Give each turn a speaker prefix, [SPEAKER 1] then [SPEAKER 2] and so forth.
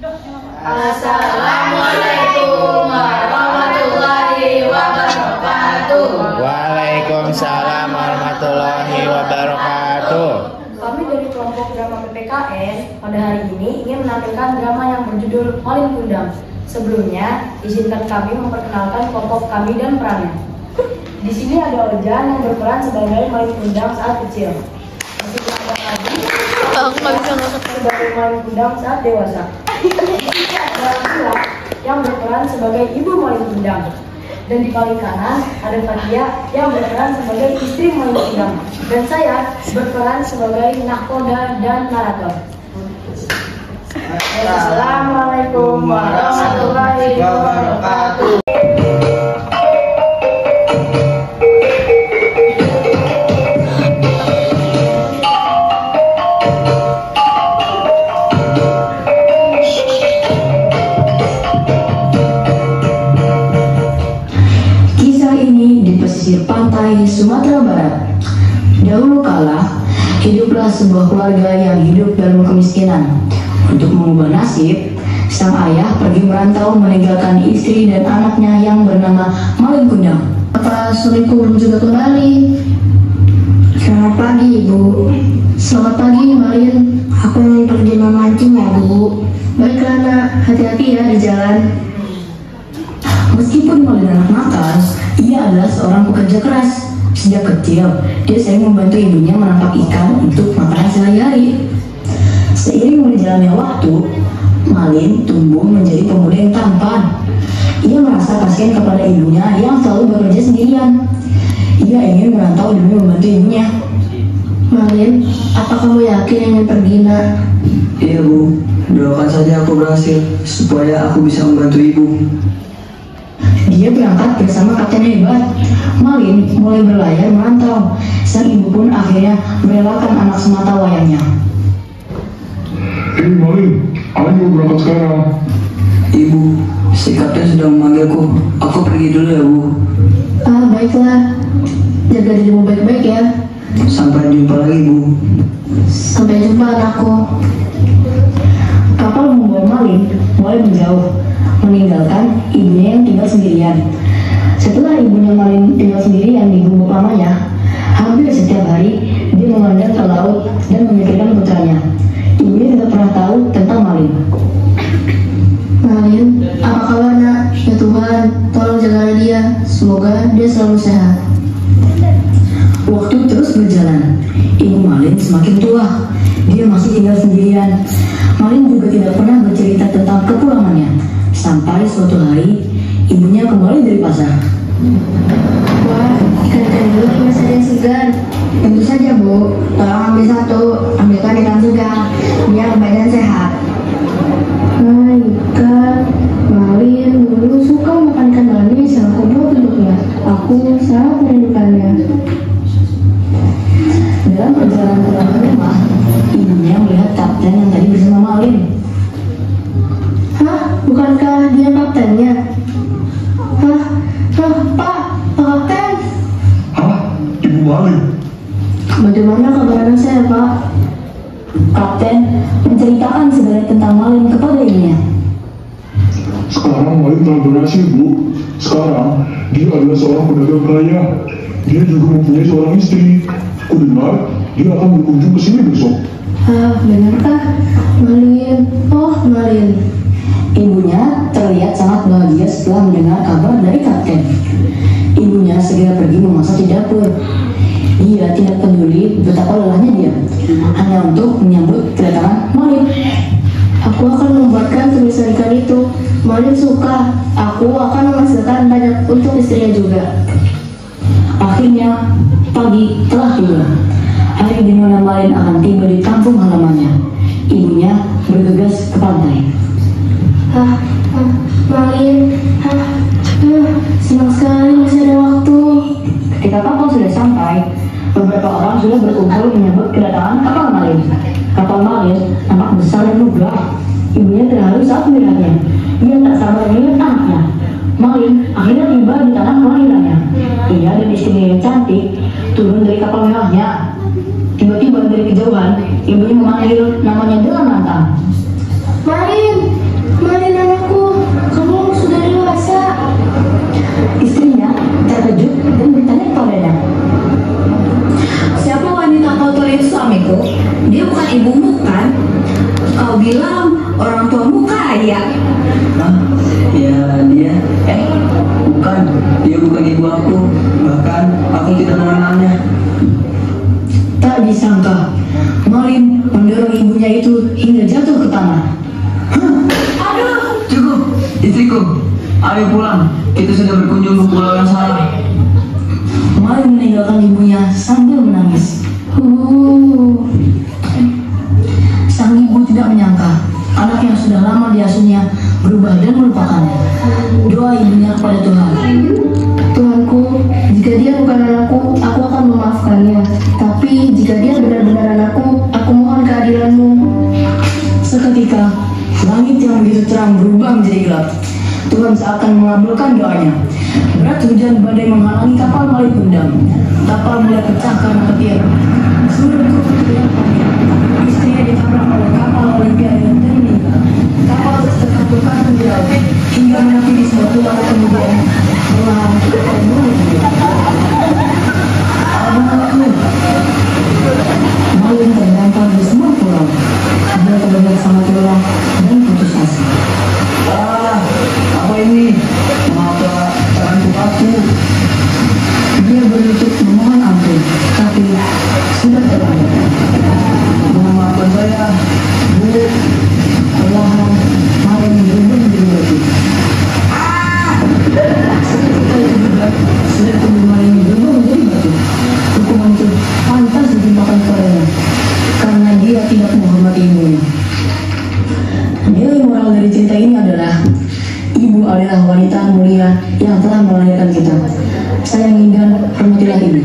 [SPEAKER 1] Assalamualaikum warahmatullahi wabarakatuh.
[SPEAKER 2] Waalaikumsalam warahmatullahi wabarakatuh.
[SPEAKER 3] Kami dari kelompok drama PPKN pada hari ini ingin menampilkan drama yang berjudul Malin Kundang. Sebelumnya, izinkan kami memperkenalkan kelompok kami dan perannya. Di sini ada Ojan yang berperan sebagai Malin Kundang saat kecil. Masih ada Adi sebagai Malin Kundang saat dewasa. Ada Sila yang berperan sebagai ibu Malin Kundang. Dan di paling kanan ada Fatia yang berperan sebagai istri Malin Kundang. Dan saya berperan sebagai nakoda dan narator. Assalamualaikum warahmatullahi wabarakatuh.
[SPEAKER 4] Pantai Sumatera Barat. Dahulu kala, hiduplah sebuah keluarga yang hidup dalam kemiskinan. Untuk mengubah nasib, sang ayah pergi merantau meninggalkan istri dan anaknya yang bernama Malin Kundang. Apa suamiku belum juga kembali? Selamat pagi, Ibu. Selamat pagi, Malin. Aku ingin pergi memancing ya, Bu. Baiklah, Nak. Hati-hati ya di jalan. Meskipun Malin anak nakal, ia adalah seorang pekerja keras. Sejak kecil, dia sering membantu ibunya menangkap ikan untuk makanan sehari-hari. Seiring berjalannya waktu, Malin tumbuh menjadi pemuda yang tampan. Ia merasa kasihan kepada ibunya yang selalu bekerja sendirian. Ia ingin merantau demi membantu ibunya. Malin, apa kamu yakin ingin pergi, Nak?
[SPEAKER 5] Iya, Bu. Doakan saja aku berhasil supaya aku bisa membantu Ibu.
[SPEAKER 4] Dia berangkat bersama kapten hebat. Malin mulai berlayar merantau. Sang ibu pun akhirnya merelakan anak semata wayangnya.
[SPEAKER 6] Hei Malin, ayo berangkat sekarang.
[SPEAKER 5] Ibu, si kapten sudah memanggilku. Aku pergi dulu ya, Bu.
[SPEAKER 4] Baiklah. Jaga dirimu baik-baik ya.
[SPEAKER 5] Sampai jumpa lagi, Bu.
[SPEAKER 4] Sampai jumpa, anakku. Kapal membawa Malin mulai menjauh, meninggalkan ibunya yang tinggal sendirian. Setelah ibunya Malin tinggal sendirian di gubuk lamanya, hampir setiap hari dia memandang ke laut dan memikirkan putranya. Ibunya tidak pernah tahu tentang Malin. Malin, apa kabar, Nak? Ya Tuhan, tolong jaga dia. Semoga dia selalu sehat. Waktu terus berjalan. Ibu Malin semakin tua. Dia masih tinggal sendirian. Malin juga tidak pernah bercerita tentang kepulangannya. Sampai suatu hari, ibunya kembali dari pasar. Wah, ikan-ikan dulu masih ada yang segar. Tentu saja, Bu. Tolong ambil satu. Ambilkan ikan segar, biar badan sehat. Ikan. Malin dulu suka makan ikan manis yang bentuknya. Aku sangat merindukannya. Dalam perjalanan pulang ke rumah, ibunya melihat kapten yang tadi bersama Malin. Hah? Bukankah dia kaptennya? Pak Kapten?
[SPEAKER 6] Hah? Ibu Malin?
[SPEAKER 4] Bagaimana kabar anak saya, Pak? Kapten menceritakan segala tentang Malin kepada ibunya.
[SPEAKER 6] Sekarang Malin telah berhasil, Bu. Sekarang, dia adalah seorang pedagang kaya. Dia juga mempunyai seorang istri. Kudengar, dia akan berkunjung ke sini besok.
[SPEAKER 4] Benarkah? Malin. Oh, Malin. Ibunya terlihat sangat bahagia setelah mendengar kabar dari kapten. Ibunya segera pergi memasak di dapur. Dia tidak peduli betapa lelahnya dia, hanya untuk menyambut kedatangan Malin. Aku akan membuatkan tulisan ikan itu. Malin suka. Aku akan menghasilkan banyak untuk istrinya juga. Akhirnya, pagi telah tiba. Hari di mana Malin akan tiba di kampung halamannya. Ibunya bergegas ke pantai. Malin, senang sekali masih ada waktu. Ketika kapal sudah sampai, beberapa orang sudah berkumpul menyambut kedatangan kapal Malin. Kapal Malin nampak besar dan megah. Ibunya terharu saat melihatnya. Ia tak sabar melihat anaknya. Malin akhirnya tiba di tanah kelahirannya. Ia dan istrinya yang cantik turun dari kapal mewahnya. Tiba-tiba dari kejauhan, ibunya memanggil namanya dengan lantang. Malin, orang tuamu kaya.
[SPEAKER 5] Hah? Ya dia, bukan, dia bukan ibu aku, bahkan aku tidak mengenalnya.
[SPEAKER 4] Tak disangka, Malin mendorong ibunya itu hingga jatuh ke tanah.
[SPEAKER 5] Cukup, istriku, ayo pulang, kita sudah berkunjung ke pulau yang salah.
[SPEAKER 4] Malin meninggalkan ibunya sambil menangis. Sang ibu tidak menyangka anak yang sudah lama diasuhnya berubah dan melupakannya. Doa ibunya kepada Tuhan.
[SPEAKER 7] Tuhanku, jika dia bukan anakku, aku akan memaafkannya. Tapi jika dia benar-benar anakku, aku mohon keadilanmu.
[SPEAKER 4] Seketika, langit yang begitu terang berubah menjadi gelap. Tuhan seakan mengabulkan doanya. Berat hujan badai menghalangi kapal Malin Kundang. Kapal mulai pecah karena petir. Seluruh kota terlihat panik. Istrinya ditabrak oleh kapal Olimpiade dan meninggal. Kapal terkapulkan di laut hingga menepi di sebuah pulau, kemudian perlahan kapal mulai Abangku, Malin terdampar di semua pulau. Dia terlihat sangat lelah dan putus asa.
[SPEAKER 5] Apa ini? Mengapa tanganku kaku?
[SPEAKER 4] Dia berlutut memohon ampun, tapi sudah terlambat.
[SPEAKER 5] Maafkan saya, Bu.
[SPEAKER 4] Perlahan Malin berubah menjadi batu. Seketika itu juga sudah tubuh Malin berubah menjadi batu. Hukuman itu pantas ditimpakan kepadanya karena dia tidak menghormati ibunya. Nilai moral dari cerita ini adalah ibu adalah wanita mulia yang telah melahirkan kita. Sayangi dan hormatilah ibu.